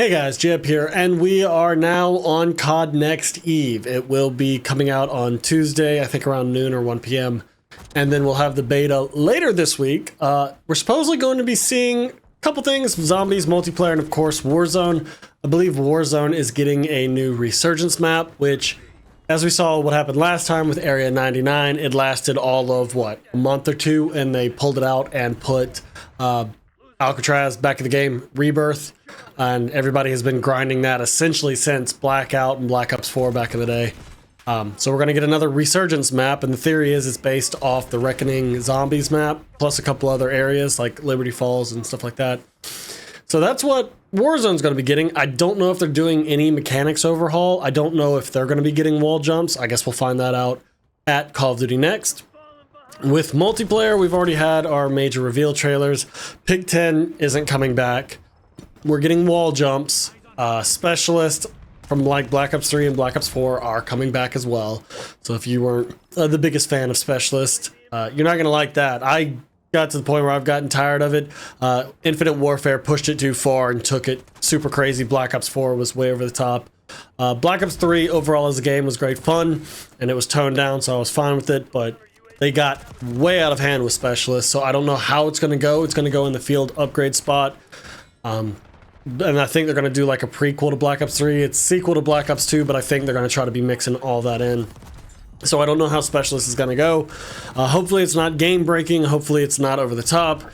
Hey guys, JHub here, and we are now on COD Next Eve. It will be coming out on Tuesday, I think around noon or 1 p.m. And then we'll have the beta later this week. We're supposedly going to be seeing a couple things, zombies, multiplayer, and of course Warzone. I believe Warzone is getting a new resurgence map, which, as we saw what happened last time with Area 99, it lasted all of, what, a month or two, and they pulled it out and put Alcatraz back in the game, Rebirth. And everybody has been grinding that essentially since Blackout and Black Ops 4 back in the day. So we're going to get another resurgence map, and the theory is it's based off the Reckoning Zombies map, plus a couple other areas like Liberty Falls and stuff like that. So that's what Warzone's going to be getting. I don't know if they're doing any mechanics overhaul. I don't know if they're going to be getting wall jumps. I guess we'll find that out at Call of Duty Next. With multiplayer, we've already had our major reveal trailers. Pig 10 isn't coming back. We're getting wall jumps. Specialists from like Black Ops 3 and Black Ops 4 are coming back as well. So if you weren't the biggest fan of Specialist, you're not going to like that. I got to the point where I've gotten tired of it. Infinite Warfare pushed it too far and took it super crazy. Black Ops 4 was way over the top. Black Ops 3 overall as a game was great fun, and it was toned down, so I was fine with it, but they got way out of hand with Specialists, so I don't know how it's going to go. It's going to go in the field upgrade spot. And I think they're going to do like a prequel to Black Ops 3. It's sequel to Black Ops 2, but I think they're going to try to be mixing all that in. So I don't know how Specialist is going to go. Hopefully it's not game breaking. Hopefully it's not over the top.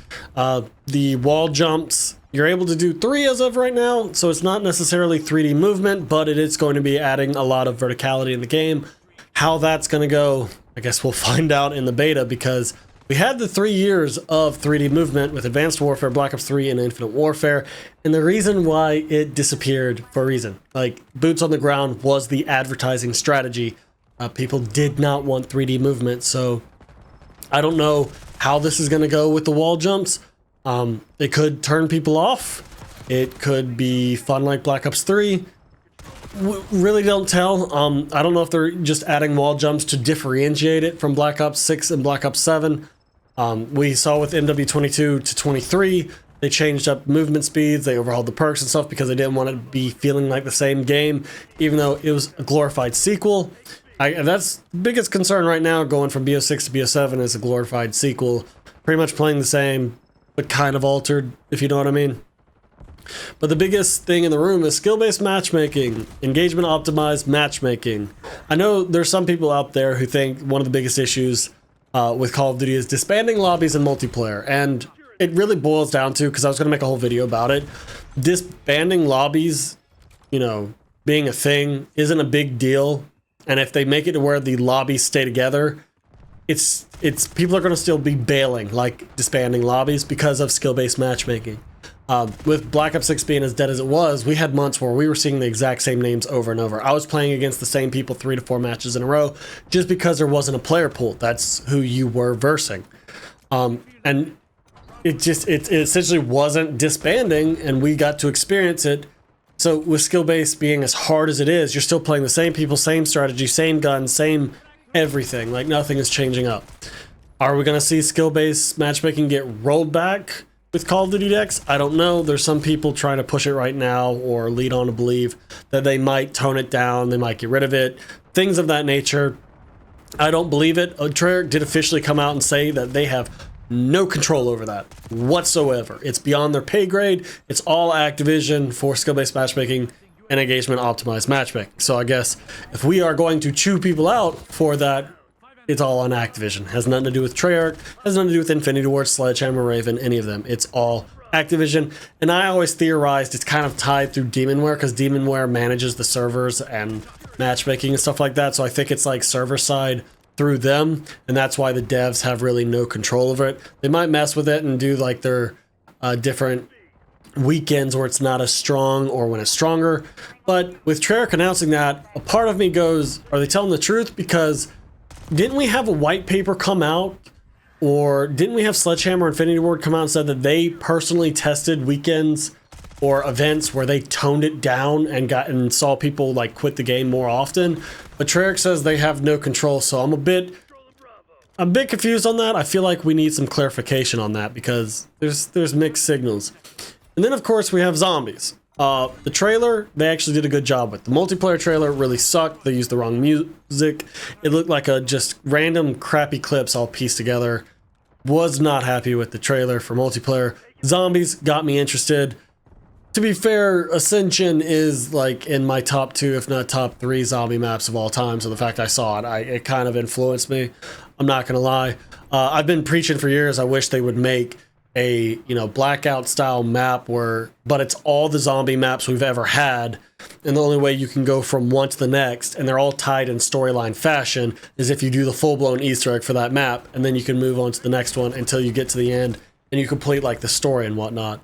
The wall jumps, you're able to do 3 as of right now. So it's not necessarily 3D movement, but it is going to be adding a lot of verticality in the game. How that's going to go, I guess we'll find out in the beta, because we had the 3 years of 3D movement with Advanced Warfare, Black Ops 3, and Infinite Warfare, and the reason why it disappeared for a reason. Like, boots on the ground was the advertising strategy. People did not want 3D movement, so I don't know how this is going to go with the wall jumps. It could turn people off. It could be fun like Black Ops 3. Really don't tell. I don't know if they're just adding wall jumps to differentiate it from Black Ops 6 and Black Ops 7. We saw with MW22 to 23, they changed up movement speeds, they overhauled the perks and stuff because they didn't want it to be feeling like the same game, even though it was a glorified sequel. And that's the biggest concern right now, going from BO6 to BO7 is a glorified sequel. Pretty much playing the same, but kind of altered, if you know what I mean. But the biggest thing in the room is skill-based matchmaking, engagement optimized matchmaking. I know there's some people out there who think one of the biggest issues with Call of Duty is disbanding lobbies and multiplayer, and it really boils down to, because I was going to make a whole video about it, disbanding lobbies, you know, being a thing isn't a big deal, and if they make it to where the lobbies stay together, it's people are going to still be bailing, like disbanding lobbies, because of skill-based matchmaking. With Black Ops 6 being as dead as it was, we had months where we were seeing the exact same names over and over. I was playing against the same people 3 to 4 matches in a row just because there wasn't a player pool. That's who you were versing. And it essentially wasn't disbanding, and we got to experience it. So with skill-based being as hard as it is, you're still playing the same people, same strategy, same guns, same everything. Like, nothing is changing up. Are we going to see skill-based matchmaking get rolled back with Call of Duty Next? I don't know. There's some people trying to push it right now or lead on to believe that they might tone it down, they might get rid of it, things of that nature. I don't believe it. Treyarch did officially come out and say that they have no control over that whatsoever. It's beyond their pay grade. It's all Activision for skill-based matchmaking and engagement optimized matchmaking. So I guess if we are going to chew people out for that, it's all on Activision. Has nothing to do with Treyarch, has nothing to do with Infinity Ward, Sledgehammer, Raven, any of them. It's all Activision. And I always theorized it's kind of tied through Demonware, because Demonware manages the servers and matchmaking and stuff like that. So I think it's like server side through them, and that's why the devs have really no control over it. They might mess with it and do like their different weekends where it's not as strong or when it's stronger. But with Treyarch announcing that, a part of me goes, are they telling the truth? Because didn't we have a white paper come out, or didn't we have Sledgehammer Infinity Ward come out and said that they personally tested weekends or events where they toned it down and saw people like quit the game more often? But Treyarch says they have no control, so I'm a bit confused on that. I feel like we need some clarification on that, because there's mixed signals. And then of course we have zombies. The trailer, they actually did a good job with. The multiplayer trailer really sucked. They used the wrong music. It looked like a just random crappy clips all pieced together. Was not happy with the trailer for multiplayer. Zombies got me interested. To be fair, Ascension is like in my top 2, if not top 3 zombie maps of all time. So the fact I saw it, it kind of influenced me. I'm not gonna lie. I've been preaching for years. I wish they would make a blackout style map but it's all the zombie maps we've ever had, and the only way you can go from one to the next, and they're all tied in storyline fashion, is if you do the full-blown Easter egg for that map, and then you can move on to the next one until you get to the end and you complete like the story and whatnot.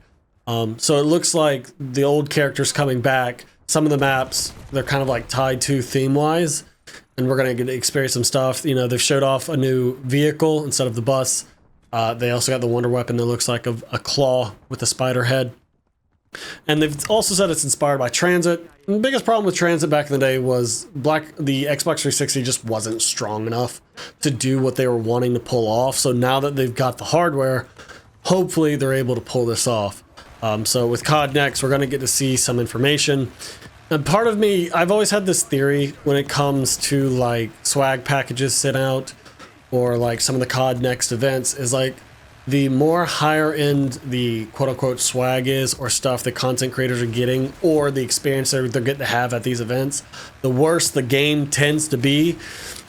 So it looks like the old characters coming back. Some of the maps, they're kind of like tied to theme-wise, and we're gonna get to experience some stuff. They've showed off a new vehicle instead of the bus. They also got the wonder weapon that looks like a claw with a spider head. And they've also said it's inspired by Transit. And the biggest problem with Transit back in the day was the Xbox 360 just wasn't strong enough to do what they were wanting to pull off. So now that they've got the hardware, hopefully they're able to pull this off. So with COD Next, we're going to get to see some information. And part of me, I've always had this theory when it comes to like swag packages sent out, or like some of the COD Next events, is like the more higher end the quote-unquote swag is, or stuff that content creators are getting, or the experience they're getting to have at these events, the worse the game tends to be.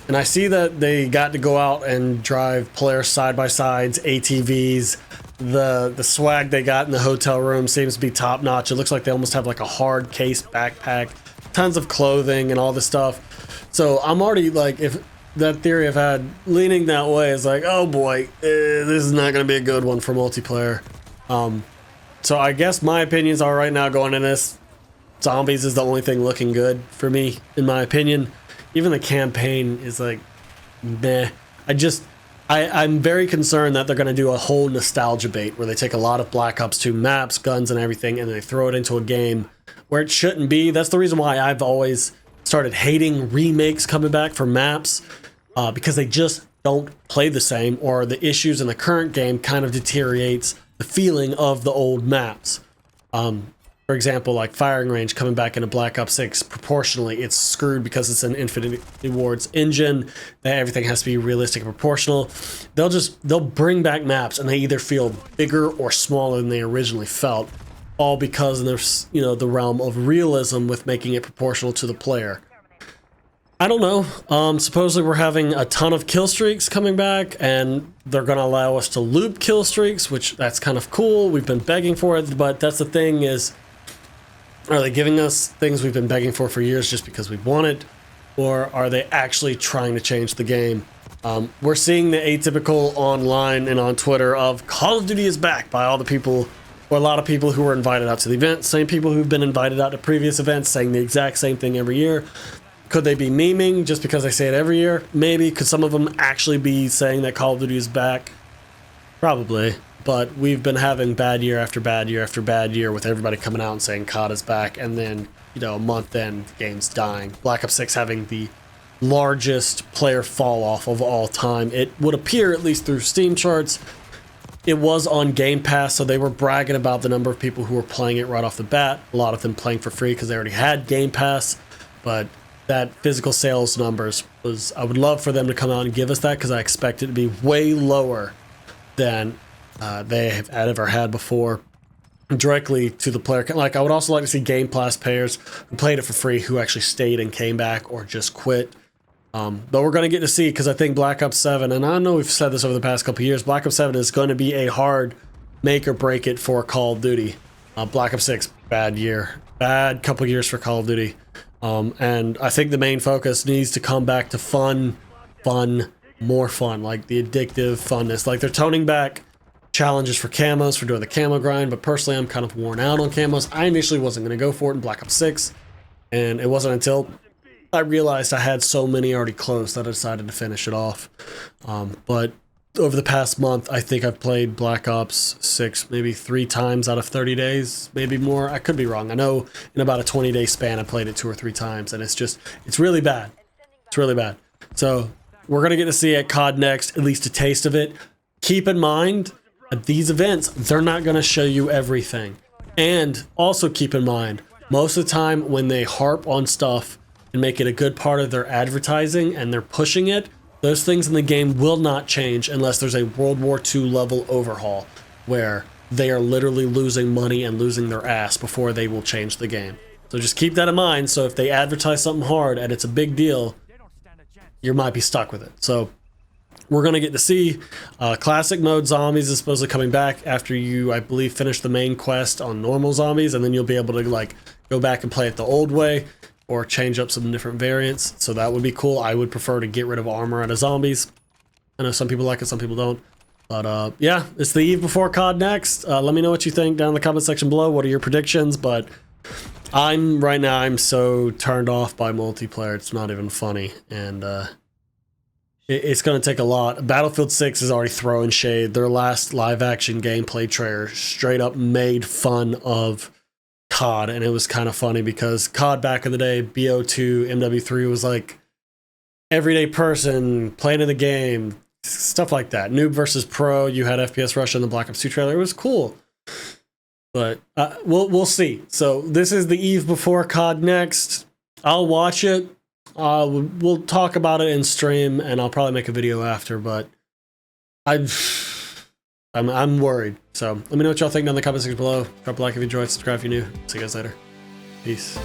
And I see that they got to go out and drive Polaris side-by-sides, ATVs. The swag they got in the hotel room seems to be top-notch. It looks like they almost have like a hard case backpack, tons of clothing and all this stuff. So I'm already like, if that theory I've had leaning that way is like, oh boy, this is not going to be a good one for multiplayer. So I guess my opinions are right now going in this, zombies is the only thing looking good for me, in my opinion. Even the campaign is like, meh. I'm very concerned that they're going to do a whole nostalgia bait where they take a lot of Black Ops 2 maps, guns and everything, and they throw it into a game where it shouldn't be. That's the reason why I've always started hating remakes coming back for maps, because they just don't play the same, or the issues in the current game kind of deteriorates the feeling of the old maps. For example, like firing range coming back into Black Ops 6, proportionally it's screwed because it's an Infinity Ward's engine, that everything has to be realistic and proportional. They'll bring back maps and they either feel bigger or smaller than they originally felt, all because there's the realm of realism with making it proportional to the player. I don't know. Supposedly we're having a ton of kill streaks coming back, and they're going to allow us to loop kill streaks, which that's kind of cool. We've been begging for it, but that's the thing is, are they giving us things we've been begging for years just because we want it, or are they actually trying to change the game? We're seeing the atypical online and on Twitter of Call of Duty is back by all the people, or a lot of people who were invited out to the event, same people who've been invited out to previous events saying the exact same thing every year. Could they be memeing just because they say it every year? Maybe. Could some of them actually be saying that Call of Duty is back? Probably. But we've been having bad year after bad year after bad year with everybody coming out and saying COD is back, and then, a month in, the game's dying. Black Ops 6 having the largest player fall off of all time. It would appear, at least through Steam charts. It was on Game Pass, so they were bragging about the number of people who were playing it right off the bat. A lot of them playing for free because they already had Game Pass, but that physical sales numbers I would love for them to come out and give us that, because I expect it to be way lower than they have ever had before, directly to the player. Like, I would also like to see Game Pass players who played it for free who actually stayed and came back, or just quit. But we're going to get to see, because I think Black Ops 7, and I know we've said this over the past couple of years, Black Ops 7 is going to be a hard make or break it for Call of Duty. Black Ops 6, bad year. Bad couple years for Call of Duty. And I think the main focus needs to come back to fun, more fun, like the addictive funness. Like, they're toning back challenges for camos, for doing the camo grind, but personally I'm kind of worn out on camos. I initially wasn't going to go for it in Black Ops 6, and it wasn't until I realized I had so many already closed that I decided to finish it off. But over the past month, I think I've played Black Ops 6 maybe 3 times out of 30 days, maybe more. I could be wrong. I know in about a 20-day span I played it 2 or 3 times, and it's really bad. It's really bad. So we're going to get to see at COD Next at least a taste of it. Keep in mind, at these events, they're not going to show you everything. And also keep in mind, most of the time when they harp on stuff and make it a good part of their advertising and they're pushing it, those things in the game will not change unless there's a World War II level overhaul where they are literally losing money and losing their ass before they will change the game. So just keep that in mind. So if they advertise something hard and it's a big deal, you might be stuck with it. So we're going to get to see classic mode zombies is supposedly coming back after you, I believe, finish the main quest on normal zombies, and then you'll be able to like go back and play it the old way or change up some different variants. So that would be cool. I would prefer to get rid of armor out of zombies. I know some people like it, some people don't. But yeah, it's the eve before COD Next. Let me know what you think down in the comment section below. What are your predictions? But right now I'm so turned off by multiplayer. It's not even funny. And it's going to take a lot. Battlefield 6 is already throwing shade. Their last live action gameplay trailer straight up made fun of COD. And it was kind of funny because COD back in the day, BO2, MW3 was like everyday person playing in the game, stuff like that. Noob versus pro. You had FPS Russia in the Black Ops 2 trailer. It was cool. But we'll see. So this is the eve before COD Next. I'll watch it. We'll talk about it in stream, and I'll probably make a video after. But I'm worried. So let me know what y'all think down in the comment section below. Drop a like if you enjoyed. Subscribe if you're new. See you guys later. Peace.